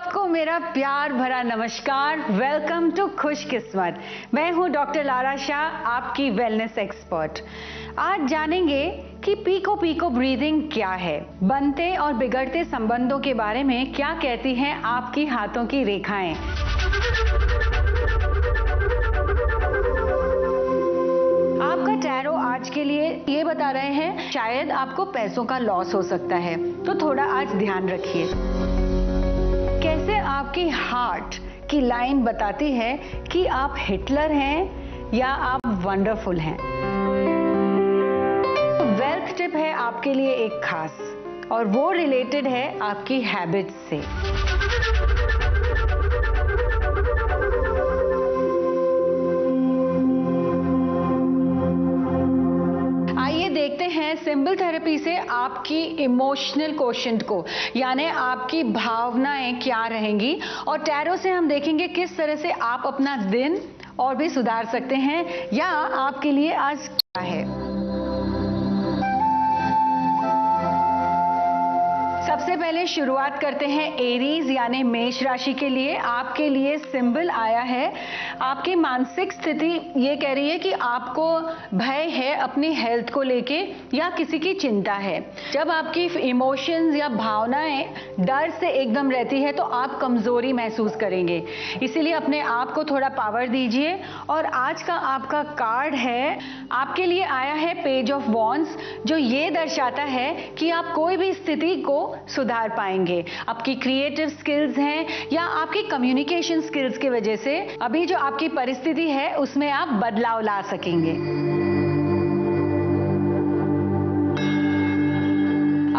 सबको मेरा प्यार भरा नमस्कार। वेलकम टू खुशकिस्मत। मैं हूं डॉक्टर लारा शाह, आपकी वेलनेस एक्सपर्ट। आज जानेंगे कि पीको पीको ब्रीदिंग क्या है, बनते और बिगड़ते संबंधों के बारे में क्या कहती हैं आपकी हाथों की रेखाएं। आपका टैरो आज के लिए ये बता रहे हैं शायद आपको पैसों का लॉस हो सकता है, तो थोड़ा आज ध्यान रखिए। कैसे आपकी हार्ट की लाइन बताती है कि आप हिटलर हैं या आप वंडरफुल हैं। वेल्थ टिप है आपके लिए एक खास, और वो रिलेटेड है आपकी हैबिट्स से। देखते हैं सिंबल थेरेपी से आपकी इमोशनल क्वोशंट को, यानी आपकी भावनाएं क्या रहेंगी, और टैरो से हम देखेंगे किस तरह से आप अपना दिन और भी सुधार सकते हैं या आपके लिए आज क्या है। सबसे पहले शुरुआत करते हैं एरीज यानी मेष राशि के लिए। आपके लिए सिंबल आया है, आपकी मानसिक स्थिति ये कह रही है कि आपको भय है अपनी हेल्थ को लेके या किसी की चिंता है। जब आपकी इमोशंस या भावनाएं डर से एकदम रहती है तो आप कमजोरी महसूस करेंगे, इसीलिए अपने आप को थोड़ा पावर दीजिए। और आज का आपका कार्ड है, आपके लिए आया है पेज ऑफ वॉन्ड्स, जो ये दर्शाता है कि आप कोई भी स्थिति को सुधार पाएंगे। आपकी क्रिएटिव स्किल्स हैं या आपकी कम्युनिकेशन स्किल्स की वजह से अभी जो आपकी परिस्थिति है उसमें आप बदलाव ला सकेंगे।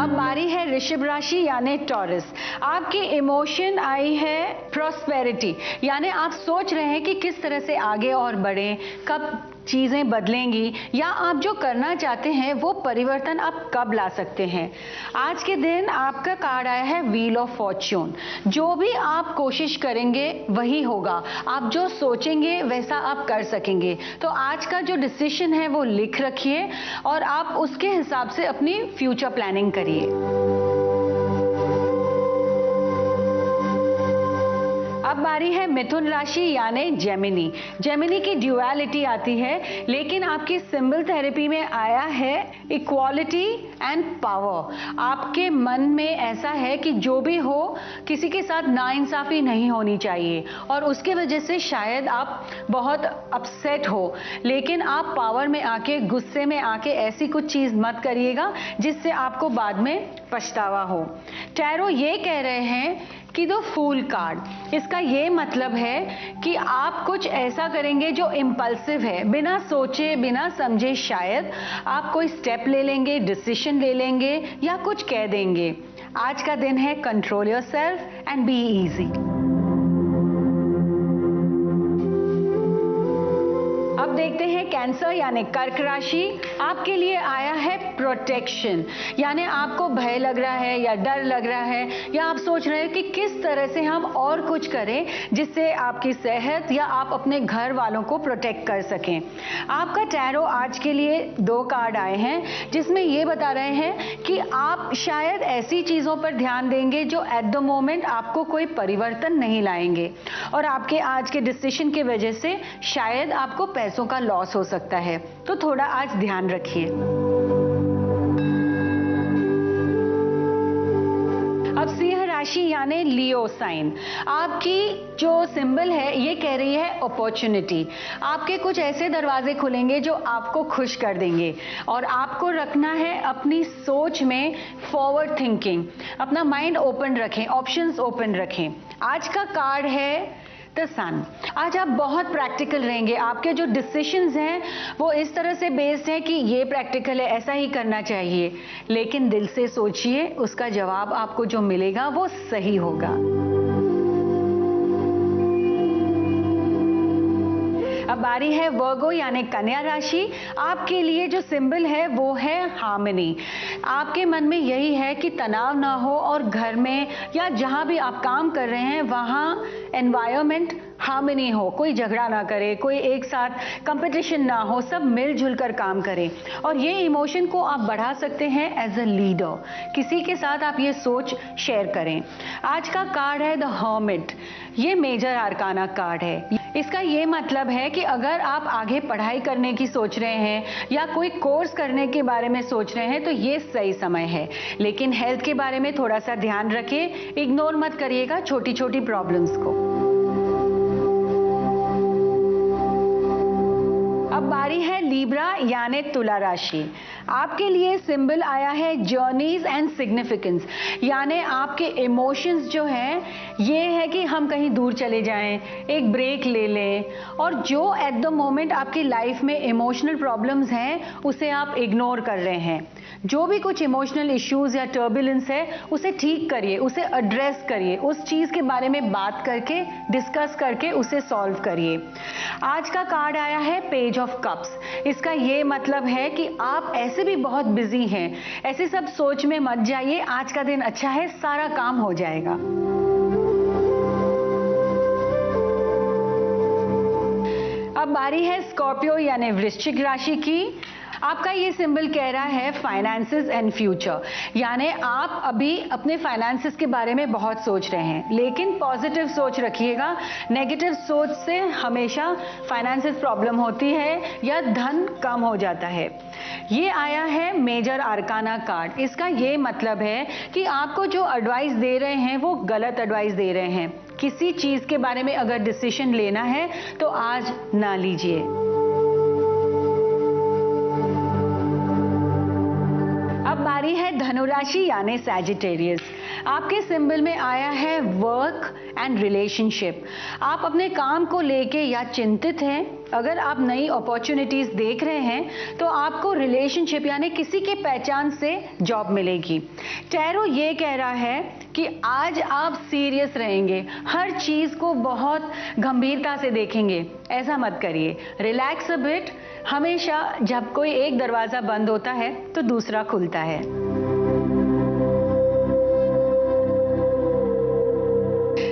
अब बारी है ऋषभ राशि यानी टॉरस। आपकी इमोशन आई है प्रॉस्पेरिटी, यानी आप सोच रहे हैं कि किस तरह से आगे और बढ़ें, कब चीजें बदलेंगी या आप जो करना चाहते हैं वो परिवर्तन आप कब ला सकते हैं। आज के दिन आपका कार्ड आया है व्हील ऑफ फॉर्च्यून। जो भी आप कोशिश करेंगे वही होगा, आप जो सोचेंगे वैसा आप कर सकेंगे। तो आज का जो डिसीजन है वो लिख रखिए और आप उसके हिसाब से अपनी फ्यूचर प्लानिंग करिए। अब बारी है मिथुन राशि यानी जेमिनी। जेमिनी की ड्यूअलिटी आती है, लेकिन आपकी सिंबल थेरेपी में आया है इक्वालिटी एंड पावर। आपके मन में ऐसा है कि जो भी हो किसी के साथ नाइंसाफी नहीं होनी चाहिए और उसके वजह से शायद आप बहुत अपसेट हो, लेकिन आप पावर में आके, गुस्से में आके ऐसी कुछ चीज मत करिएगा जिससे आपको बाद में पछतावा हो। टैरो ये कह रहे हैं कि द फूल कार्ड, इसका ये मतलब है कि आप कुछ ऐसा करेंगे जो इम्पल्सिव है, बिना सोचे बिना समझे शायद आप कोई स्टेप ले लेंगे, डिसीजन ले लेंगे या कुछ कह देंगे। आज का दिन है control yourself and be easy. अब देखते हैं कैंसर यानी कर्क राशि। आपके लिए आया है प्रोटेक्शन, यानी आपको भय लग रहा है या डर लग रहा है या आप सोच रहे हैं कि किस तरह से हम और कुछ करें जिससे आपकी सेहत या आप अपने घर वालों को प्रोटेक्ट कर सकें। आपका टैरो आज के लिए 2 कार्ड आए हैं जिसमें ये बता रहे हैं कि आप शायद ऐसी चीजों पर ध्यान देंगे जो एट द मोमेंट आपको कोई परिवर्तन नहीं लाएंगे, और आपके आज के डिसीजन की वजह से शायद आपको पैसों का लॉस हो सकता है, तो थोड़ा आज ध्यान रखिए। अब सिंह राशि यानी लियो साइन। आपकी जो सिंबल है ये कह रही है अपॉर्चुनिटी। आपके कुछ ऐसे दरवाजे खुलेंगे जो आपको खुश कर देंगे, और आपको रखना है अपनी सोच में फॉरवर्ड थिंकिंग, अपना माइंड ओपन रखें, ऑप्शंस ओपन रखें। आज का कार्ड है द सन। आज आप बहुत प्रैक्टिकल रहेंगे, आपके जो डिसीजंस हैं वो इस तरह से बेस्ड हैं कि ये प्रैक्टिकल है, ऐसा ही करना चाहिए, लेकिन दिल से सोचिए, उसका जवाब आपको जो मिलेगा वो सही होगा। अब बारी है वर्गो यानी कन्या राशि। आपके लिए जो सिंबल है वो है हार्मनी। आपके मन में यही है कि तनाव ना हो और घर में या जहां भी आप काम कर रहे हैं वहां एनवायरनमेंट हार्मनी हो, कोई झगड़ा ना करे, कोई एक साथ कंपटीशन ना हो, सब मिलजुल कर काम करें। और ये इमोशन को आप बढ़ा सकते हैं एज अ लीडर, किसी के साथ आप ये सोच शेयर करें। आज का कार्ड है द हर्मिट, ये मेजर आर्काना कार्ड है। इसका ये मतलब है कि अगर आप आगे पढ़ाई करने की सोच रहे हैं या कोई कोर्स करने के बारे में सोच रहे हैं तो ये सही समय है, लेकिन हेल्थ के बारे में थोड़ा सा ध्यान रखें, इग्नोर मत करिएगा छोटी छोटी प्रॉब्लम्स को। अब बारी है लीब्रा यानी तुला राशि। आपके लिए सिंबल आया है जर्नीज एंड सिग्निफिकेंस, यानी आपके इमोशंस जो हैं ये है कि हम कहीं दूर चले जाएं, एक ब्रेक ले लें, और जो एट द मोमेंट आपकी लाइफ में इमोशनल प्रॉब्लम्स हैं उसे आप इग्नोर कर रहे हैं। जो भी कुछ इमोशनल इश्यूज या टर्बुलेंस है उसे ठीक करिए, उसे एड्रेस करिए, उस चीज के बारे में बात करके डिस्कस करके उसे सॉल्व करिए। आज का कार्ड आया है पेज ऑफ कप्स। इसका ये मतलब है कि आप ऐसे भी बहुत बिजी हैं, ऐसे सब सोच में मत जाइए, आज का दिन अच्छा है, सारा काम हो जाएगा। अब बारी है स्कॉर्पियो यानी वृश्चिक राशि की। आपका ये सिंबल कह रहा है फाइनेंसेस एंड फ्यूचर, यानी आप अभी अपने फाइनेंसेस के बारे में बहुत सोच रहे हैं, लेकिन पॉजिटिव सोच रखिएगा। नेगेटिव सोच से हमेशा फाइनेंसेस प्रॉब्लम होती है या धन कम हो जाता है। ये आया है मेजर आर्काना कार्ड। इसका ये मतलब है कि आपको जो एडवाइस दे रहे हैं वो गलत एडवाइस दे रहे हैं। किसी चीज के बारे में अगर डिसीजन लेना है तो आज ना लीजिए। अब बारी है धनुराशि यानी सैजिटेरियस। आपके सिंबल में आया है वर्क एंड रिलेशनशिप। आप अपने काम को लेके या चिंतित हैं, अगर आप नई अपॉर्चुनिटीज देख रहे हैं तो आपको रिलेशनशिप यानी किसी के पहचान से जॉब मिलेगी। टैरो ये कह रहा है कि आज आप सीरियस रहेंगे, हर चीज को बहुत गंभीरता से देखेंगे। ऐसा मत करिए, रिलैक्स अ बिट। हमेशा जब कोई एक दरवाजा बंद होता है तो दूसरा खुलता है।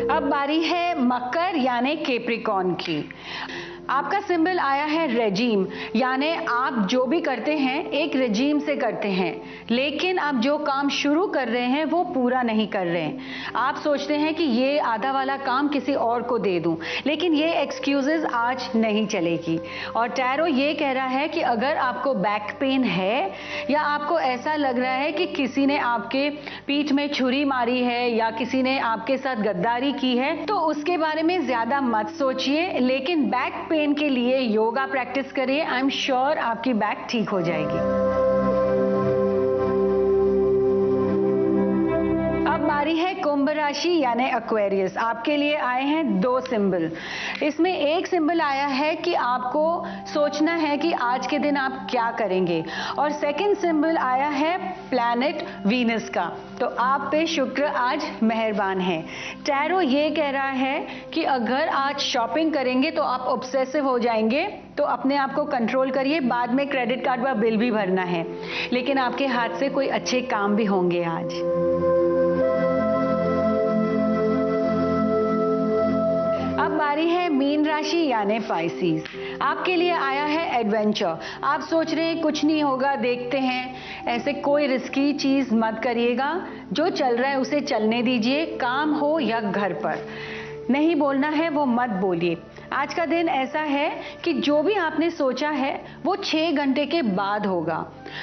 अब बारी है मकर यानी कैप्रिकॉर्न की। आपका सिंबल आया है रेजीम, यानी आप जो भी करते हैं एक रेजीम से करते हैं, लेकिन आप जो काम शुरू कर रहे हैं वो पूरा नहीं कर रहे हैं। आप सोचते हैं कि ये आधा वाला काम किसी और को दे दूं, लेकिन ये एक्सक्यूजेस आज नहीं चलेगी। और टैरो ये कह रहा है कि अगर आपको बैक पेन है या आपको ऐसा लग रहा है कि किसी ने आपके पीठ में छुरी मारी है या किसी ने आपके साथ गद्दारी की है, तो उसके बारे में ज्यादा मत सोचिए, लेकिन बैक पेन के लिए योगा प्रैक्टिस करिए। आई एम श्योर आपकी बैक ठीक हो जाएगी। अब बारी है कुंभ राशि यानी एक्वेरियस। आपके लिए आए हैं दो सिंबल। इसमें एक सिंबल आया है कि आपको सोचना है कि आज के दिन आप क्या करेंगे, और सेकंड सिंबल आया है प्लैनेट वीनस का। तो आप पे शुक्र आज मेहरबान है। टैरो ये कह रहा है कि अगर आज शॉपिंग करेंगे तो आप ऑब्सेसिव हो जाएंगे, तो अपने आप को कंट्रोल करिए। बाद में क्रेडिट कार्ड का बिल भी भरना है, लेकिन आपके हाथ से कोई अच्छे काम भी होंगे आज। अब बारी है मीन राशि यानी पाइसेस। आपके लिए आया है एडवेंचर। आप सोच रहे हैं कुछ नहीं होगा, देखते हैं। ऐसे कोई रिस्की चीज मत करिएगा, जो चल रहा है उसे चलने दीजिए। काम हो या घर पर नहीं बोलना है वो मत बोलिए। आज का दिन ऐसा है कि जो भी आपने सोचा है वो 6 घंटे के बाद होगा।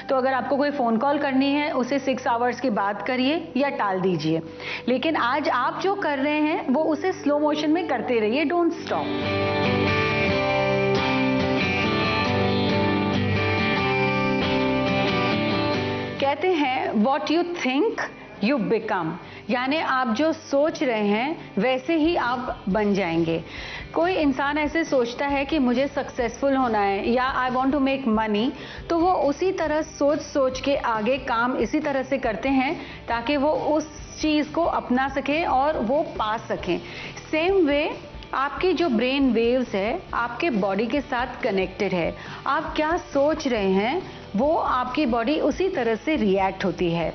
तो अगर आपको कोई फोन कॉल करनी है उसे 6 आवर्स के बाद करिए या टाल dीजिए, लेकिन आज आप जो कर रहे हैं वो उसे स्लो मोशन में करते रहिए, डोंट स्टॉप। कहते हैं what you think you become, यानी आप जो सोच रहे हैं वैसे ही आप बन जाएंगे। कोई इंसान ऐसे सोचता है कि मुझे सक्सेसफुल होना है या I want to make money, तो वो उसी तरह सोच सोच के आगे काम इसी तरह से करते हैं ताकि वो उस चीज को अपना सकें और वो पा सकें। सेम वे आपकी जो ब्रेन वेव्स है आपके बॉडी के साथ कनेक्टेड है। आप क्या सोच रहे हैं वो आपकी बॉडी उसी तरह से रिएक्ट होती है।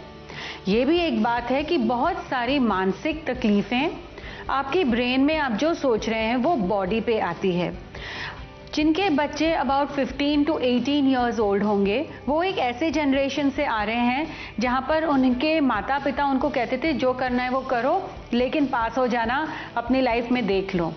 ये भी एक बात है कि बहुत सारी मानसिक तकलीफें आपकी ब्रेन में आप जो सोच रहे हैं वो बॉडी पे आती है। जिनके बच्चे अबाउट 15 to 18 ईयर्स ओल्ड होंगे, वो एक ऐसे जनरेशन से आ रहे हैं जहां पर उनके माता पिता उनको कहते थे जो करना है वो करो, लेकिन पास हो जाना अपनी लाइफ में देख लो।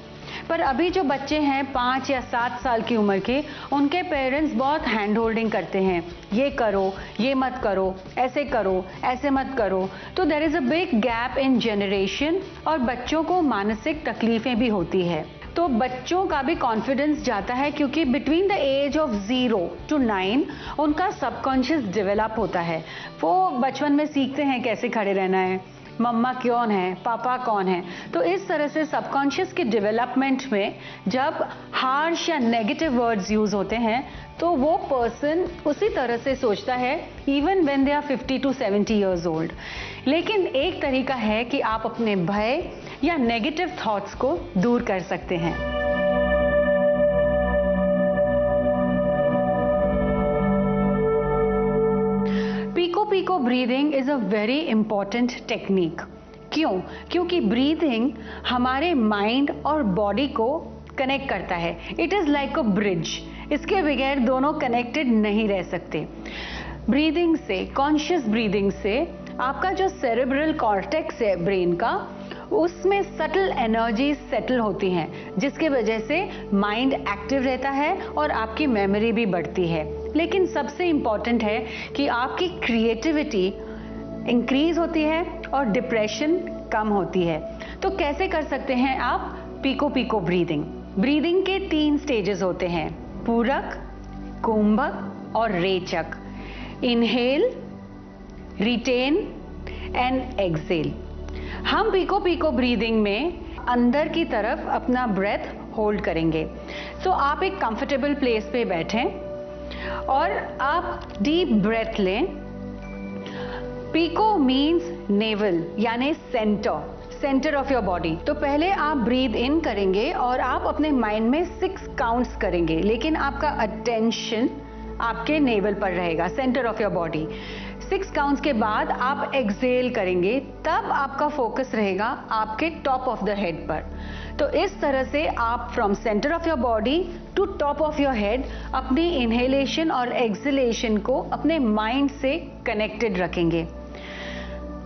पर अभी जो बच्चे हैं 5 या 7 साल की उम्र के, उनके पेरेंट्स बहुत हैंड होल्डिंग करते हैं, ये करो, ये मत करो, ऐसे मत करो। तो there is a big gap in generation और बच्चों को मानसिक तकलीफें भी होती है। तो बच्चों का भी कॉन्फिडेंस जाता है क्योंकि between the age of 0 to 9 उनका सबकॉन्शियस डेवलप होता है। वो बचपन में सीखते हैं कैसे खड़े रहना है, मम्मा कौन है, पापा कौन है। तो इस तरह से सबकॉन्शियस के डेवलपमेंट में जब हार्श या नेगेटिव वर्ड्स यूज होते हैं तो वो पर्सन उसी तरह से सोचता है even when they are 50 to 70 years old. लेकिन एक तरीका है कि आप अपने भय या नेगेटिव थॉट्स को दूर कर सकते हैं। Pico breathing is a very important technique. क्यों? क्योंकि ब्रीदिंग हमारे माइंड और बॉडी को कनेक्ट करता है। It is like a bridge, इसके बगैर दोनों कनेक्टेड नहीं रह सकते। ब्रीदिंग से, कॉन्शियस ब्रीदिंग से आपका जो सेरेब्रल कॉर्टेक्स है ब्रेन का, उसमें सटल एनर्जी सेटल होती हैं, जिसके वजह से माइंड एक्टिव रहता है और आपकी मेमोरी भी बढ़ती है। लेकिन सबसे इंपॉर्टेंट है कि आपकी क्रिएटिविटी इंक्रीज होती है और डिप्रेशन कम होती है। तो कैसे कर सकते हैं आप पीको ब्रीदिंग? ब्रीदिंग के 3 स्टेजेस होते हैं, पूरक, कुंभक और रेचक। Inhale, retain and exhale. हम पीको ब्रीदिंग में अंदर की तरफ अपना ब्रेथ होल्ड करेंगे। तो आप एक कंफर्टेबल प्लेस पे बैठें और आप डीप ब्रेथ लें। पीको मीन्स नेवल, यानी सेंटर ऑफ योर बॉडी। तो पहले आप ब्रीद इन करेंगे और आप अपने माइंड में 6 काउंट्स करेंगे, लेकिन आपका अटेंशन आपके नेवल पर रहेगा, centre of your body. 6 counts के बाद आप एक्सेल करेंगे, तब आपका फोकस रहेगा आपके टॉप ऑफ द हेड पर। तो इस तरह से आप from centre of your body to top of your head अपनी इनहेलेशन और एक्सहेलेशन को अपने माइंड से कनेक्टेड रखेंगे।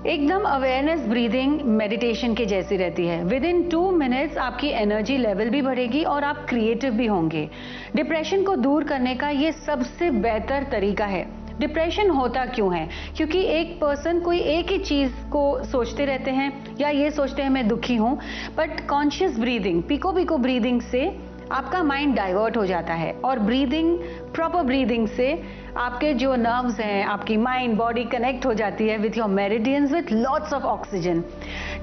एकदम अवेयरनेस ब्रीदिंग मेडिटेशन के जैसी रहती है। विद इन 2 मिनट्स आपकी एनर्जी लेवल भी बढ़ेगी और आप क्रिएटिव भी होंगे। डिप्रेशन को दूर करने का ये सबसे बेहतर तरीका है। डिप्रेशन होता क्यों है? क्योंकि एक पर्सन कोई एक ही चीज को सोचते रहते हैं या ये सोचते हैं मैं दुखी हूं, but conscious breathing, pico breathing से आपका माइंड डाइवर्ट हो जाता है और ब्रीदिंग, प्रॉपर ब्रीदिंग से आपके जो नर्व्स हैं, आपकी माइंड बॉडी कनेक्ट हो जाती है with your meridians with lots of oxygen.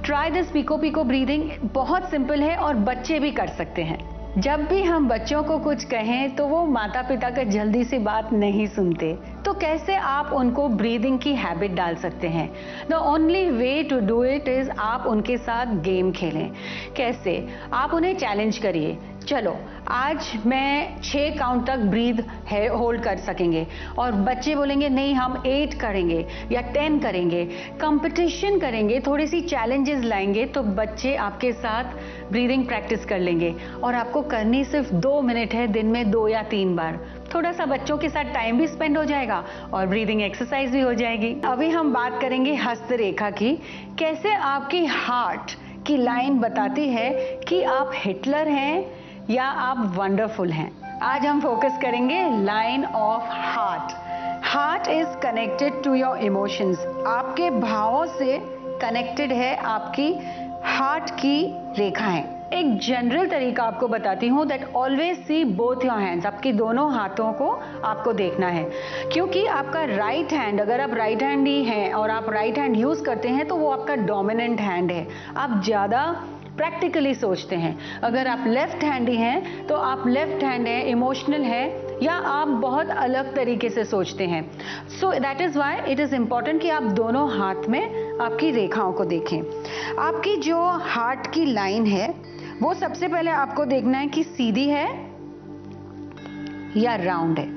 Try this pico breathing, बहुत सिंपल है और बच्चे भी कर सकते हैं। जब भी हम बच्चों को कुछ कहें तो वो माता पिता का जल्दी से बात नहीं सुनते, तो कैसे आप उनको ब्रीदिंग की हैबिट डाल सकते हैं? The only way to do it is आप उनके साथ गेम खेलें। कैसे? आप उन्हें चैलेंज करिए, चलो आज मैं 6 काउंट तक ब्रीद होल्ड कर सकेंगे, और बच्चे बोलेंगे नहीं हम 8 करेंगे या 10 करेंगे। कंपटीशन करेंगे, थोड़ी सी चैलेंजेस लाएंगे तो बच्चे आपके साथ ब्रीदिंग प्रैक्टिस कर लेंगे। और आपको करनी सिर्फ 2 मिनट है, दिन में 2 या 3 बार। थोड़ा सा बच्चों के साथ टाइम भी स्पेंड हो जाएगा और ब्रीदिंग एक्सरसाइज भी हो जाएगी। अभी हम बात करेंगे हस्तरेखा की। कैसे आपकी हार्ट की लाइन बताती है कि आप हिटलर हैं या आप वंडरफुल हैं। आज हम फोकस करेंगे line of heart. Heart is connected to your emotions. आपके भावों से कनेक्टेड है आपकी हार्ट की रेखाएं। एक जनरल तरीका आपको बताती हूँ, that always C both your hands. आपकी दोनों हाथों को आपको देखना है, क्योंकि आपका राइट हैंड, अगर आप राइट हैंड ही हैं और आप राइट हैंड यूज करते हैं तो वो आपका डोमिनेंट हैंड है। आप ज्यादा प्रैक्टिकली सोचते हैं। अगर आप लेफ्ट हैंडी हैं तो आप लेफ्ट हैंड है, इमोशनल है, या आप बहुत अलग तरीके से सोचते हैं। So that is why it is important कि आप दोनों हाथ में आपकी रेखाओं को देखें। आपकी जो हार्ट की लाइन है वो सबसे पहले आपको देखना है कि सीधी है या राउंड है।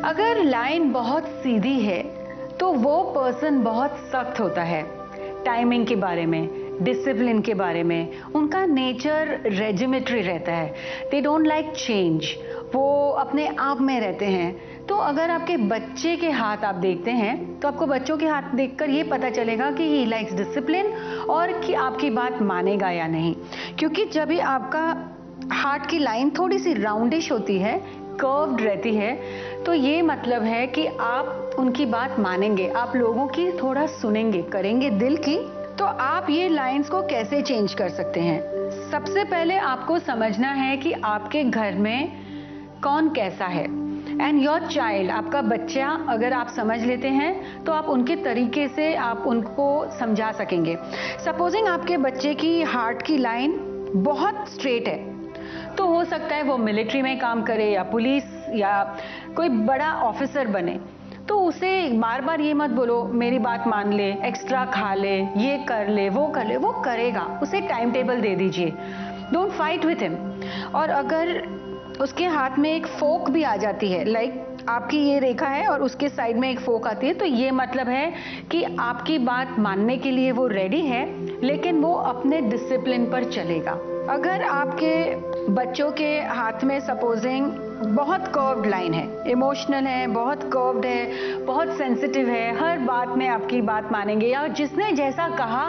अगर लाइन बहुत सीधी है तो वो पर्सन बहुत सख्त होता है टाइमिंग के बारे में, डिसिप्लिन के बारे में। उनका नेचर रेजिमेटरी रहता है, दे डोंट लाइक चेंज, वो अपने आप में रहते हैं। तो अगर आपके बच्चे के हाथ आप देखते हैं तो आपको बच्चों के हाथ देखकर ये पता चलेगा कि ही लाइक्स डिसिप्लिन और कि आपकी बात मानेगा या नहीं। क्योंकि जब भी आपका हार्ट की लाइन थोड़ी सी राउंडिश होती है, कर्व्ड रहती है, तो ये मतलब है कि आप उनकी बात मानेंगे, आप लोगों की थोड़ा सुनेंगे, करेंगे दिल की। तो आप ये लाइंस को कैसे चेंज कर सकते हैं? सबसे पहले आपको समझना है कि आपके घर में कौन कैसा है। एंड योर चाइल्ड, आपका बच्चा अगर आप समझ लेते हैं तो आप उनके तरीके से आप उनको समझा सकेंगे। सपोजिंग आपके बच्चे की हार्ट की लाइन बहुत स्ट्रेट है, तो हो सकता है वो मिलिट्री में काम करे या पुलिस या कोई बड़ा ऑफिसर बने। तो उसे बार बार ये मत बोलो मेरी बात मान ले, एक्स्ट्रा खा ले, ये कर ले, वो कर ले, वो करेगा। उसे टाइम टेबल दे दीजिए, डोंट फाइट विथ हिम। और अगर उसके हाथ में एक फोक भी आ जाती है, लाइक आपकी ये रेखा है और उसके साइड में एक फोक आती है, तो ये मतलब है कि आपकी बात मानने के लिए वो रेडी है, लेकिन वो अपने डिसिप्लिन पर चलेगा। अगर आपके बच्चों के हाथ में सपोजिंग बहुत कर्व्ड लाइन है, इमोशनल है, बहुत कर्व्ड है, बहुत सेंसिटिव है, हर बात में आपकी बात मानेंगे या जिसने जैसा कहा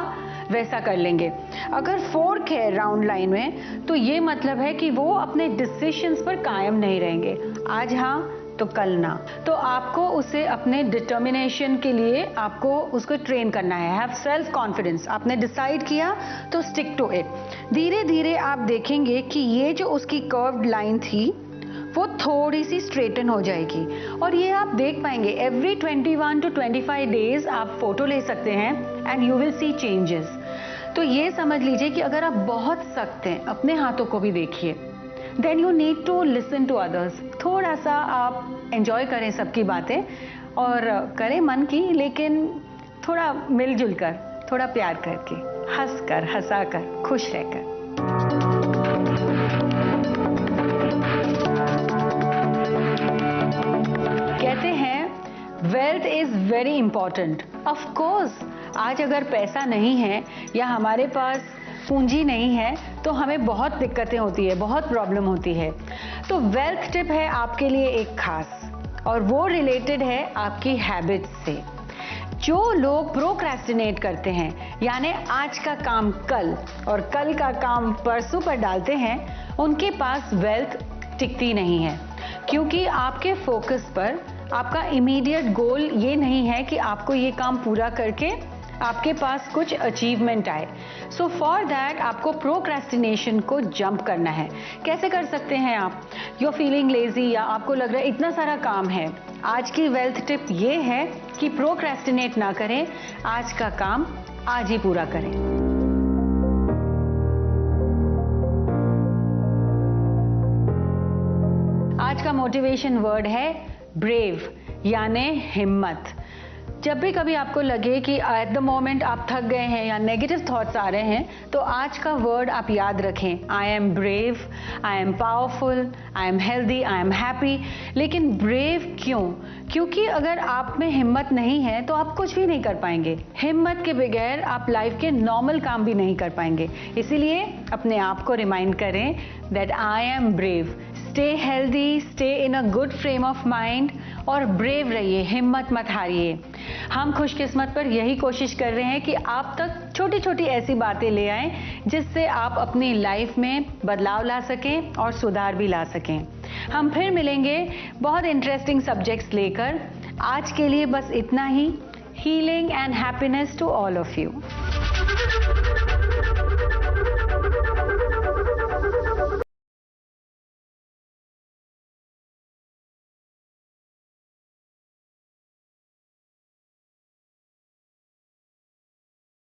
वैसा कर लेंगे। अगर फोर्क है राउंड लाइन में, तो ये मतलब है कि वो अपने डिसीजंस पर कायम नहीं रहेंगे, आज हाँ तो कल ना। तो आपको उसे अपने डिटर्मिनेशन के लिए आपको उसको ट्रेन करना है। हैव सेल्फ कॉन्फिडेंस, आपने डिसाइड किया तो स्टिक टू इट। धीरे धीरे आप देखेंगे कि ये जो उसकी कर्व्ड लाइन थी वो थोड़ी सी स्ट्रेटन हो जाएगी, और ये आप देख पाएंगे एवरी 21 to 25 डेज आप फोटो ले सकते हैं and you will see changes. तो ये समझ लीजिए कि अगर आप बहुत सख्त हैं, अपने हाथों को भी देखिए, then you need to listen to others. थोड़ा सा आप एंजॉय करें सबकी बातें और करें मन की, लेकिन थोड़ा मिलजुल कर, थोड़ा प्यार करके, हंस कर, हंसा कर, खुश रहकर। कहते हैं wealth is very important. Of course आज अगर पैसा नहीं है या हमारे पास पूंजी नहीं है तो हमें बहुत दिक्कतें होती है, बहुत प्रॉब्लम होती है। तो वेल्थ टिप है आपके लिए एक खास, और वो रिलेटेड है आपकी हैबिट्स से। जो लोग प्रोक्रेस्टिनेट करते हैं, यानी आज का काम कल और कल का काम परसों पर डालते हैं, उनके पास वेल्थ टिकती नहीं है। क्योंकि आपके फोकस पर आपका इमीडिएट गोल ये नहीं है कि आपको ये काम पूरा करके आपके पास कुछ अचीवमेंट आए। सो फॉर दैट आपको प्रोक्रेस्टिनेशन को जंप करना है। कैसे कर सकते हैं आप? यू आर फीलिंग लेजी या आपको लग रहा है इतना सारा काम है, आज की वेल्थ टिप ये है कि प्रोक्रेस्टिनेट ना करें, आज का काम आज ही पूरा करें। आज का मोटिवेशन वर्ड है ब्रेव, यानी हिम्मत। जब भी कभी आपको लगे कि एट द मोमेंट आप थक गए हैं या नेगेटिव थॉट्स आ रहे हैं, तो आज का वर्ड आप याद रखें, I am brave, I am powerful, I am healthy, I am happy. लेकिन ब्रेव क्यों? क्योंकि अगर आप में हिम्मत नहीं है तो आप कुछ भी नहीं कर पाएंगे। हिम्मत के बगैर आप लाइफ के नॉर्मल काम भी नहीं कर पाएंगे। इसीलिए अपने आप को रिमाइंड करें that I am brave. Stay healthy, stay in a good frame of mind और ब्रेव रहिए, हिम्मत मत हारिए। हम खुशकिस्मत पर यही कोशिश कर रहे हैं कि आप तक छोटी छोटी ऐसी बातें ले आएं जिससे आप अपनी लाइफ में बदलाव ला सकें और सुधार भी ला सकें। हम फिर मिलेंगे बहुत इंटरेस्टिंग सब्जेक्ट्स लेकर। आज के लिए बस इतना ही। Healing and happiness to all of you.